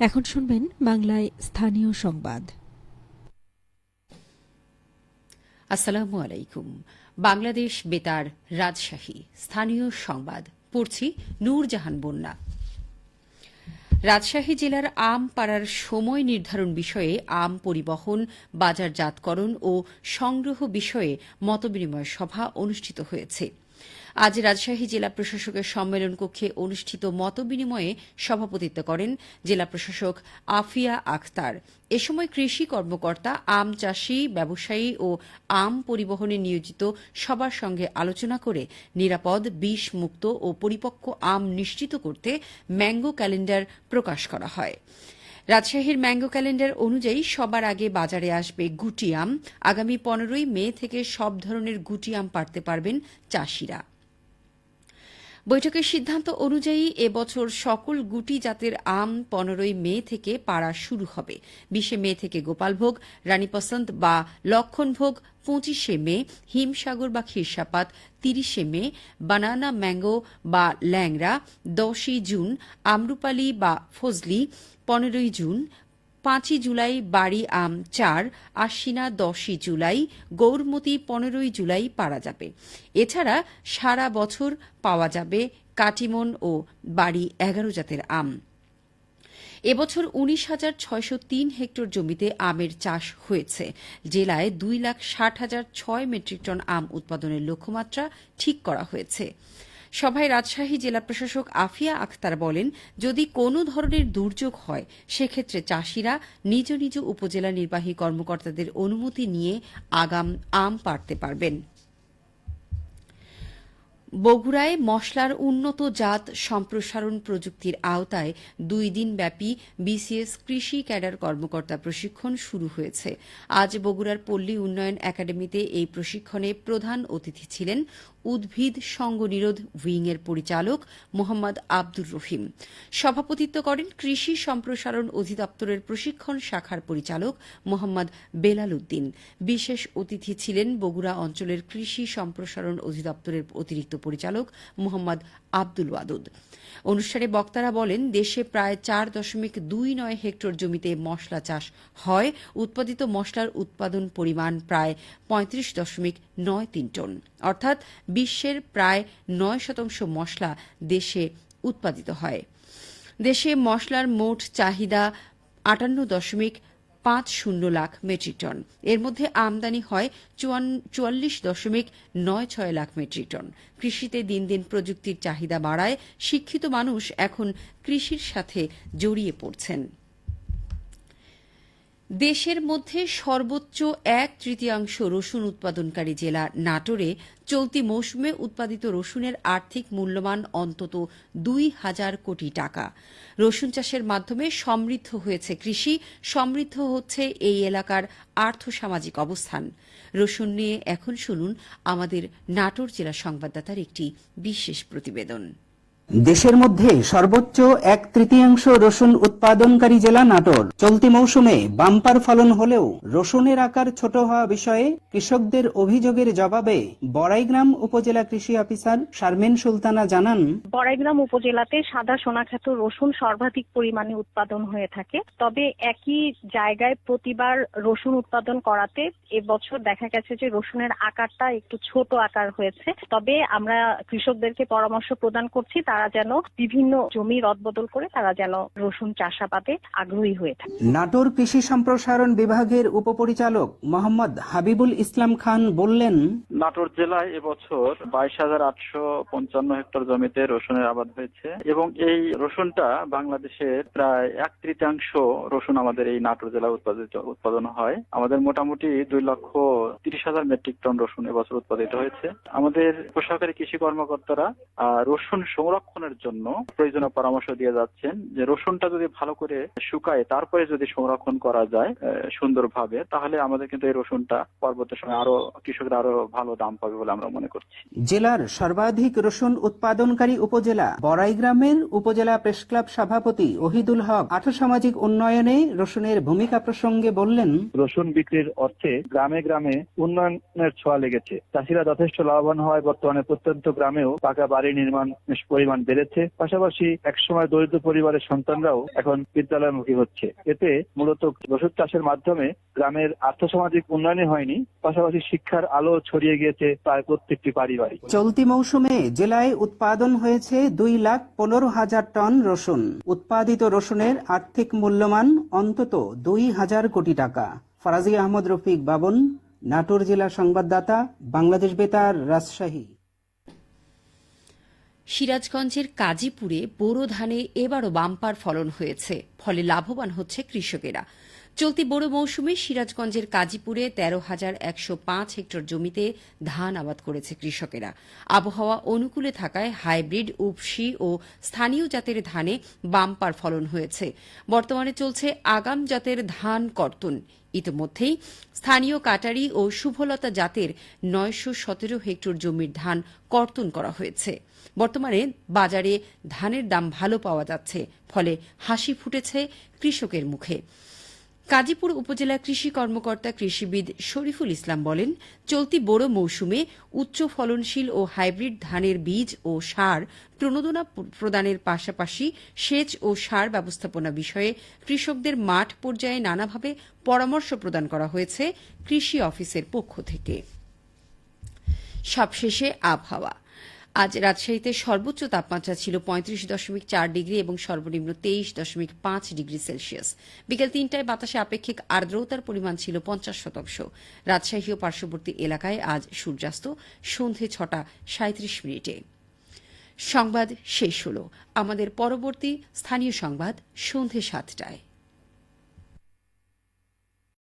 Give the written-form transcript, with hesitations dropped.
এখন শুনবেন বাংলায় স্থানীয় সংবাদ। আসসালামু আলাইকুম। বাংলাদেশ বেতার রাজশাহী স্থানীয় সংবাদ পড়ছি নূরজাহান বন্যা। রাজশাহী জেলার আম পাড়ার সময় নির্ধারণ বিষয়ে আম পরিবহন, বাজারজাতকরণ ও সংগ্রহ বিষয়ে মতবিনিময় সভা অনুষ্ঠিত হয়েছে। আজ রাজশাহী জেলা প্রশাসকের সম্মেলন কক্ষে অনুষ্ঠিত মতবিনিময়ে সভাপতিত্ব করেন জেলা প্রশাসক আফিয়া আখতার। এ সময় কৃষি কর্মকর্তা, আম চাষী, ব্যবসায়ী ও আম পরিবহনে নিয়োজিত সবার সঙ্গে আলোচনা করে নিরাপদ, বিষমুক্ত ও পরিপক্ক আম নিশ্চিত করতে ম্যাঙ্গো ক্যালেন্ডার প্রকাশ করা হয়। রাজশাহীর ম্যাঙ্গো ক্যালেন্ডার অনুযায়ী সবার আগে বাজারে আসবে গুটি আম। আগামী 15 মে থেকে সব ধরনের গুটি আম পাড়তে পারবেন চাষীরা। বৈঠকের সিদ্ধান্ত অনুযায়ী এবছর সকল গুটি জাতের আম 15 মে থেকে পাড়া শুরু হবে। 20 মে থেকে গোপালভোগ, রানীপসন্দ বা লক্ষণভোগ 25 মে, হিমসাগর বা ক্ষীরসাপাত 30 মে, বানানা ম্যাঙ্গো বা ল্যাংড়া 10 জুন, আমরুপালি বা ফজলি 15 জুন, 5 জুলাই বাড়ি আম 4, আশ্বিনা 10 জুলাই, গৌরমতি 15 জুলাই পাওয়া যাবে। এছাড়া সারা বছর পাওয়া যাবে কাটিমন ও বাড়ি 11 জাতের আম। এবছর 19,603 হেক্টর জমিতে আমের চাষ হয়েছে। জেলায় 2,60,006 মেট্রিক টন আম উৎপাদনের লক্ষ্যমাত্রা ঠিক করা হয়েছে। সভায় রাজশাহী জেলা প্রশাসক আফিয়া আখতার বলেন, যদি কোনো ধরনের দুর্যোগ হয় সেক্ষেত্রে চাষীরা নিজ নিজ উপজেলা নির্বাহী কর্মকর্তাদের অনুমতি নিয়ে আগাম আম পাড়তে পারবেন। বগুড়ায় মশলার উন্নত জাত সম্প্রসারণ প্রযুক্তির আওতায় 2 দিনব্যাপী বিসিএস কৃষি ক্যাডার কর্মকর্তা প্রশিক্ষণ শুরু হয়েছে। আজ বগুড়ার পল্লী উন্নয়ন একাডেমিতে এই প্রশিক্ষণে প্রধান অতিথি ছিলেন উদ্ভিদ সঙ্গনিরোধ উইংয়ের পরিচালক মোহাম্মদ আব্দুর রহিম। সভাপতিত্ব করেন কৃষি সম্প্রসারণ অধিদপ্তরের প্রশিক্ষণ শাখার পরিচালক মোহাম্মদ বেলাল উদ্দিন। বিশেষ অতিথি ছিলেন বগুড়া অঞ্চলের কৃষি সম্প্রসারণ অধিদপ্তরের অতিরিক্ত পরিচালক মোহাম্মদ আব্দুল ওয়াদুদ। অনুষ্ঠানে বক্তারা বলেন, দেশে প্রায় 4.29 হেক্টর জমিতে মশলা চাষ হয়। উৎপাদিত মশলার উৎপাদন পরিমাণ প্রায় 35.93 টন, অর্থাৎ বিশ্বের প্রায় 9% মশলা দেশে উৎপাদিত হয়। দেশে মশলার মোট চাহিদা 58.50 লাখ মেট্রিক টন। এর মধ্যে আমদানি হয় 44.96 লাখ মেট্রিক টন। কৃষিতে দিন দিন প্রযুক্তির চাহিদা বাড়ায় শিক্ষিত মানুষ এখন কৃষির সাথে জড়িয়ে পড়ছেন। দেশের মধ্যে সর্বোচ্চ 1/3 রসুন উৎপাদনকারী জেলা নাটোরে চলতি মৌসুমে উৎপাদিত রসুনের আর্থিক মূল্যমান অন্তত 2,000 কোটি টাকা। রসুন চাষের মাধ্যমে সমৃদ্ধ হয়েছে কৃষি, সমৃদ্ধ হচ্ছে এই এলাকার আর্থসামাজিক অবস্থান। রসুন নিয়ে এখন শুনুন আমাদের নাটোর জেলা সংবাদদাতার একটি বিশেষ প্রতিবেদন। দেশের মধ্যে সর্বোচ্চ 1/3 রসুন উৎপাদনকারী জেলা নাটোর। চলতি মৌসুমে বাম্পার ফলন হলেও রসুনের আকার ছোট হওয়া বিষয়ে কৃষকদের অভিযোগের জবাবে বড়াইগ্রাম উপজেলা কৃষি অফিসার শারমিন সুলতানা জানান, বড়াইগ্রাম উপজেলাতে সাদা সোনাখ্যাত রসুন সর্বাধিক পরিমাণে উৎপাদন হয়ে থাকে। তবে একই জায়গায় প্রতিবার রসুন উৎপাদন করাতে এবছর দেখা গেছে যে রসুনের আকারটা একটু ছোট আকার হয়েছে। তবে আমরা কৃষকদেরকে পরামর্শ প্রদান করছি তারা যেন বিভিন্ন জমি রদবদল করে তারা যেন রসুন চাষাবাদে আগ্রহী হয়ে থাকে। নাটোর কৃষি সম্প্রসারণ বিভাগের উপপরিচালক মোহাম্মদ হাবিবুল ইসলাম খান বললেন, নাটোর জেলায় এবছর 22,855 হেক্টর জমিতে রসুনের আবাদ হয়েছে এবং এই রসুনটা বাংলাদেশের প্রায় 1/3 রসুন আমাদের এই নাটোর জেলায় উৎপাদন হয়। আমাদের মোটামুটি 2,30,000 মেট্রিক টন রসুন এবছর উৎপাদিত হয়েছে। আমাদের সহকারী কৃষি কর্মকর্তারা রসুন সংরক্ষণের জন্য প্রয়োজনীয় পরামর্শ দিয়ে যাচ্ছেন যে রসুনটা যদি ভালো করে শুকায় তারপরে যদি সংরক্ষণ করা যায় সুন্দরভাবে, তাহলে আমাদের কিন্তু এই রসুনটা পরবর্তী সময় আরো কৃষকরা আরো ভালো দাম পাবে বলে আমরা মনে করছি। জেলার সর্বাধিক রসুন উৎপাদনকারী উপজেলা বড়াইগ্রামের উপজেলা প্রেস ক্লাব সভাপতি ওহিদুল হক আর্থসামাজিক উন্নয়নে রসুনের ভূমিকা প্রসঙ্গে বললেন, রসুন বিক্রির অর্থে গ্রামে গ্রামে উন্নয়নের ছোঁয়া লেগেছে। চাষিরা যথেষ্ট লাভবান হয়। বর্তমানে প্রত্যন্ত গ্রামেও পাকা বাড়ি নির্মাণ পরিমাণ পরিমাণ বেড়েছে। পাশাপাশি একসময় দরিদ্র পরিবারের সন্তানরাও এখন বিদ্যালয়মুখী হচ্ছে। এতে মূলত রসুন চাষের মাধ্যমে গ্রামের আর্থসামাজিক উন্নয়নই হয়নি, পাশাপাশি শিক্ষার আলো ছড়িয়ে গিয়েছে প্রায় প্রত্যেকটি পারিবারিক। চলতি মৌসুমে জেলায় উৎপাদন হয়েছে 2,15,000 টন রসুন। উৎপাদিত রসুনের আর্থিক মূল্যমান অন্তত 2,000 কোটি টাকা। ফরাজি আহমদ রফিক বাবন, নাটোর জেলা সংবাদদাতা, বাংলাদেশ বেতার, রাজশাহী। সিরাজগঞ্জের কাজীপুরে বোরো ধানে এবারও বাম্পার ফলন হয়েছে, ফলে লাভবান হচ্ছে কৃষকেরা। চলতি বোরো মৌসুমে সিরাজগঞ্জের কাজীপুরে 13,105 হেক্টর জমিতে ধান আবাদ করেছে কৃষকেরা। আবহাওয়া অনুকূলে থাকায় হাইব্রিড, উপসি ও স্থানীয় জাতের ধানে বাম্পার ফলন হয়েছে। বর্তমানে চলছে আগাম জাতের ধান কর্তন। ইতিমধ্যেই স্থানীয় কাটারি ও শুভলতা জাতের 917 হেক্টর জমির ধান কর্তন করা হয়েছে। বর্তমানে বাজারে ধানের দাম ভালো পাওয়া যাচ্ছে, ফলে হাসি ফুটেছে কৃষকের মুখে। কাজীপুর উপজেলা কৃষি কর্মকর্তা কৃষিবিদ শরীফুল ইসলাম বলেন, চলতি বোরো মৌসুমে উচ্চ ফলনশীল ও হাইব্রিড ধানের বীজ ও সার প্রণোদনা প্রদানের পাশাপাশি সেচ ও সার ব্যবস্থাপনা বিষয়ে কৃষকদের মাঠ পর্যায়ে নানাভাবে পরামর্শ প্রদান করা হয়েছে কৃষি অফিসের পক্ষ থেকে। সবশেষে আবহাওয়া। আজ রাজশাহীতে সর্বোচ্চ তাপমাত্রা ছিল 35.4 ডিগ্রি এবং সর্বনিম্ন 23.5 ডিগ্রি সেলসিয়াস। বিকেল 3টায় বাতাসে আপেক্ষিক আর্দ্রতার পরিমাণ ছিল 50%। রাজশাহী ও পার্শ্ববর্তী এলাকায় আজ সূর্যাস্ত সন্ধে 6:37। সংবাদ শেষ হল। আমাদের পরবর্তী স্থানীয় সংবাদ সন্ধে 7টায়।